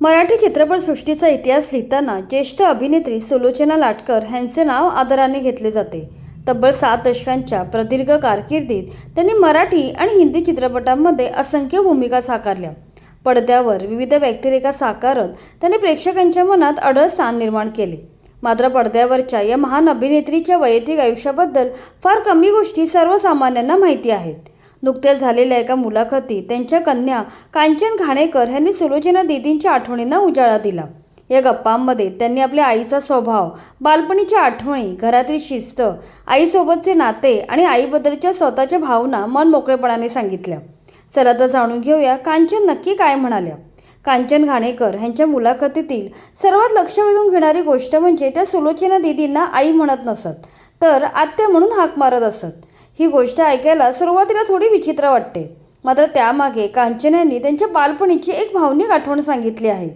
मराठी चित्रपटसृष्टीचा इतिहास लिहिताना ज्येष्ठ अभिनेत्री सुलोचना लाटकर यांचे नाव आदराने घेतले जाते. तब्बल 7 दशकांच्या प्रदीर्घ कारकिर्दीत त्यांनी मराठी आणि हिंदी चित्रपटांमध्ये असंख्य भूमिका साकारल्या. पडद्यावर विविध व्यक्तिरेखा साकारत त्यांनी प्रेक्षकांच्या मनात अढळ स्थान निर्माण केले. मात्र पडद्यावरच्या या महान अभिनेत्रीच्या वैयक्तिक आयुष्याबद्दल फार कमी गोष्टी सर्वसामान्यांना माहिती आहेत. नुकत्याच झालेल्या एका मुलाखतीत त्यांच्या कन्या कांचन घाणेकर यांनी सुलोचना दीदींच्या आठवणींना उजाळा दिला. या गप्पांमध्ये त्यांनी आपल्या आईचा स्वभाव, बालपणीच्या आठवणी, घरातील शिस्त, आईसोबतचे नाते आणि आईबद्दलच्या स्वतःच्या भावना मन मोकळेपणाने सांगितल्या. चला तर जाणून घेऊया कांचन नक्की काय म्हणाल्या. कांचन घाणेकर यांच्या मुलाखतीतील सर्वात लक्ष वेधून घेणारी गोष्ट म्हणजे त्या सुलोचना दीदींना आई म्हणत नसत, तर आत्या म्हणून हाक मारत असत. ही गोष्ट ऐकायला सुरुवातीला थोडी विचित्र वाटते, मात्र त्यामागे कांचन यांनी त्यांच्या बालपणीची एक भावनिक आठवण सांगितली आहे.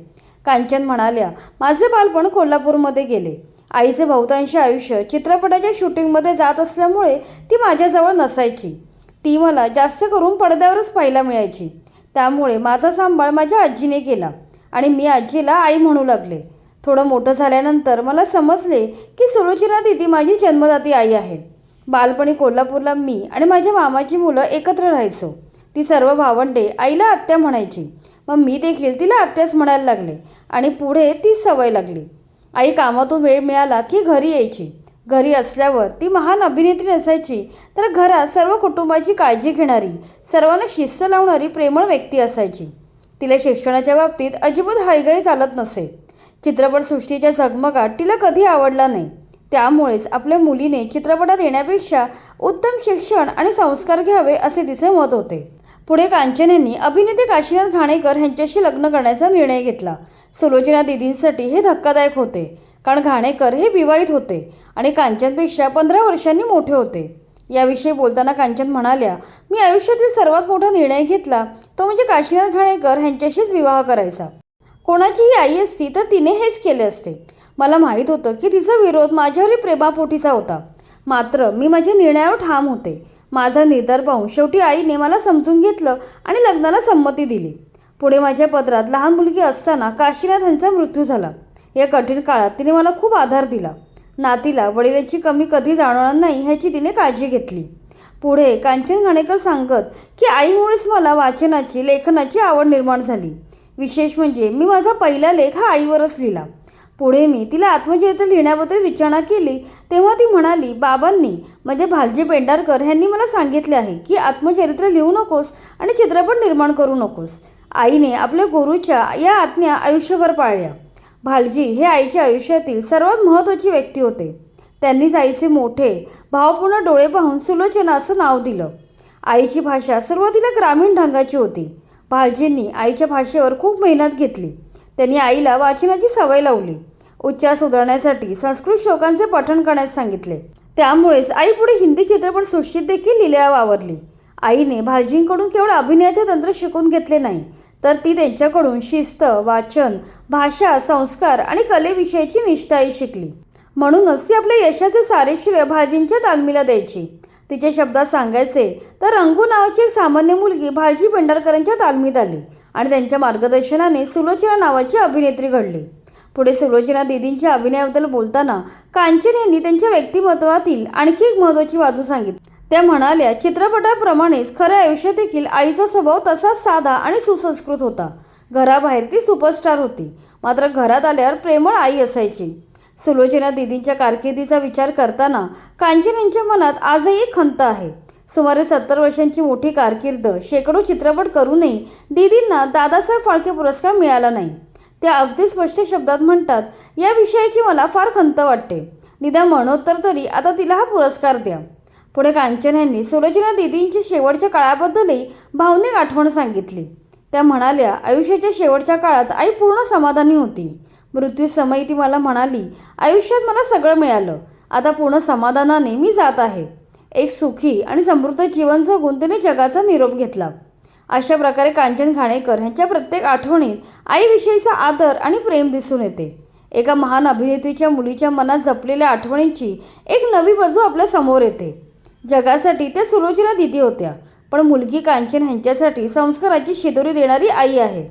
कांचन म्हणाल्या, माझे बालपण कोल्हापूरमध्ये गेले. आईचे बहुतांश आयुष्य चित्रपटाच्या शूटिंगमध्ये जात असल्यामुळे ती माझ्याजवळ नसायची. ती मला जास्त करून पडद्यावरच पाहायला मिळायची. त्यामुळे माझा सांभाळ माझ्या आजीने केला आणि मी आजीला आई म्हणू लागले. थोडं मोठं झाल्यानंतर मला समजले की सुलोचना दीदी माझी जन्मदाती आई आहे. बालपणी कोल्हापूरला मी आणि माझ्या मामाची मुलं एकत्र राहायचो. ती सर्व भावंडे आईला आत्या म्हणायची. मग मी देखील तिला आत्याच म्हणायला लागले आणि पुढे तीच सवय लागली. आई कामातून वेळ मिळाला की घरी यायची. घरी असल्यावर ती महान अभिनेत्री नसायची, तर घरात सर्व कुटुंबाची काळजी घेणारी, सर्वांना शिस्त लावणारी प्रेमळ व्यक्ती असायची. तिला शिक्षणाच्या बाबतीत अजिबात हयगय चालत नसे. चित्रपटसृष्टीच्या झगमगाट तिला कधी आवडला नाही. त्यामुळेच आपल्या मुलीने चित्रपटात येण्यापेक्षा उत्तम शिक्षण आणि संस्कार घ्यावे असे तिचे मत होते. पुढे कांचन यांनी अभिनेते काशीनाथ घाणेकर यांच्याशी लग्न करण्याचा निर्णय घेतला. सुलोचना दीदींसाठी हे धक्कादायक होते, कारण घाणेकर हे विवाहित होते आणि कांचनपेक्षा 15 वर्षांनी मोठे होते. याविषयी बोलताना कांचन म्हणाल्या, मी आयुष्यातील सर्वात मोठा निर्णय घेतला तो म्हणजे काशीनाथ घाणेकर यांच्याशीच विवाह करायचा. कोणाचीही आई असती तर तिने हेच केले असते. मला माहीत होतं की तिचा विरोध माझ्यावरील प्रेमापोटीचा होता, मात्र मी माझ्या निर्णयावर ठाम होते. माझा निर्धार पाहून शेवटी आईने मला समजून घेतलं आणि लग्नाला संमती दिली. पुढे माझ्या पदरात लहान मुलगी असताना काशीनाथ यांचा मृत्यू झाला. या कठीण काळात तिने मला खूप आधार दिला. नातीला वडिलांची कमी कधी जाणवणार नाही ह्याची तिने काळजी घेतली. पुढे कांचन घाणेकर सांगत की आईमुळेच मला वाचनाची, लेखनाची आवड निर्माण झाली. विशेष म्हणजे मी माझा पहिला लेख हा आईवरच लिहिला. पुढे मी तिला आत्मचरित्र लिहिण्याबद्दल विचारणा केली तेव्हा ती म्हणाली, बाबांनी म्हणजे भालजी पेंढारकर यांनी मला सांगितले आहे की आत्मचरित्र लिहू नकोस आणि चित्रपट निर्माण करू नकोस. आईने आपल्या गुरुच्या या आज्ञा आयुष्यभर पाळल्या. भालजी हे आईच्या आयुष्यातील सर्वात महत्त्वाची व्यक्ती होते. त्यांनीच आईचे मोठे भावपूर्ण डोळे पाहून सुलोचना असं नाव दिलं. आईची भाषा सुरुवातीला ग्रामीण ढंगाची होती. भालजींनी आईच्या भाषेवर खूप मेहनत घेतली. त्यांनी आईला वाचनाची सवय लावली. उच्चार सुधारण्यासाठी संस्कृत श्लोकांचे पठण करण्यास सांगितले. त्यामुळेच आई पुढे हिंदी चित्रपट सृष्टीत देखील लिहिल्या वावरली. आईने भालजींकडून केवळ अभिनयाचे तंत्र शिकून घेतले नाही, तर ती त्यांच्याकडून शिस्त, वाचन, भाषा, संस्कार आणि कलेविषयीची निष्ठाही शिकली. म्हणूनच ती आपल्या यशाचे सारे श्रेय भालजींच्या तालमीला द्यायची. तिच्या शब्दात सांगायचे तर रंगू नावाची एक सामान्य मुलगी भालजी पेंढारकरांच्या तालमीत आली आणि त्यांच्या मार्गदर्शनाने सुलोचना नावाची अभिनेत्री घडली. पुढे सुलोचना दीदींच्या अभिनयाबद्दल बोलताना कांचन यांनी त्यांच्या व्यक्तिमत्वातील आणखी एक महत्त्वाची बाजू सांगितली. त्या म्हणाल्या, चित्रपटाप्रमाणेच खऱ्या आयुष्यात देखील आईचा स्वभाव तसाच साधा आणि सुसंस्कृत होता. घराबाहेर ती सुपरस्टार होती, मात्र घरात आल्यावर प्रेमळ आई असायची. सुलोचना दीदींच्या कारकिर्दीचा विचार करताना कांचन यांच्या मनात आजही एक खंत आहे. सुमारे 70 वर्षांची मोठी कारकीर्द, शेकडो चित्रपट करूनही दीदींना दादासाहेब फाळके पुरस्कार मिळाला नाही. त्या अगदी स्पष्ट शब्दात म्हणतात, या विषयाची मला फार खंत वाटते. निदान म्हणोत्तर तरी आता तिला हा पुरस्कार द्या. पुढे कांचन यांनी सुलोचना दीदींच्या शेवटच्या काळाबद्दलही भावनिक आठवण सांगितली. त्या म्हणाल्या, आयुष्याच्या शेवटच्या काळात आई पूर्ण समाधानी होती. मृत्यूसमयी ती मला म्हणाली, आयुष्यात मला सगळं मिळालं, आता पूर्ण समाधानाने मी जात आहे. एक सुखी आणि समृद्ध जीवन जगून तिने जगाचा निरोप घेतला. अशा प्रकारे कांचन घाणेकर यांच्या प्रत्येक आठवणीत आईविषयीचा आदर आणि प्रेम दिसून येते. एका महान अभिनेत्रीच्या मुलीच्या मनात जपलेल्या आठवणींची एक नवी बाजू आपल्या समोर येते. जगासाठी त्या सुलोचना दीदी होत्या, पण मुलगी कांचन यांच्यासाठी संस्काराची शिदोरी देणारी आई आहे.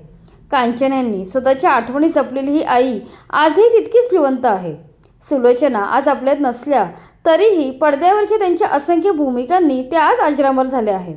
कांचन यांनी स्वतःच्या आठवणी जपलेली ही आई आजही तितकीच जिवंत आहे. सुलोचना आज आपल्यात नसल्या तरीही पडद्यावरच्या त्यांच्या असंख्य भूमिकांनी त्या आज अजरामर झाल्या आहेत.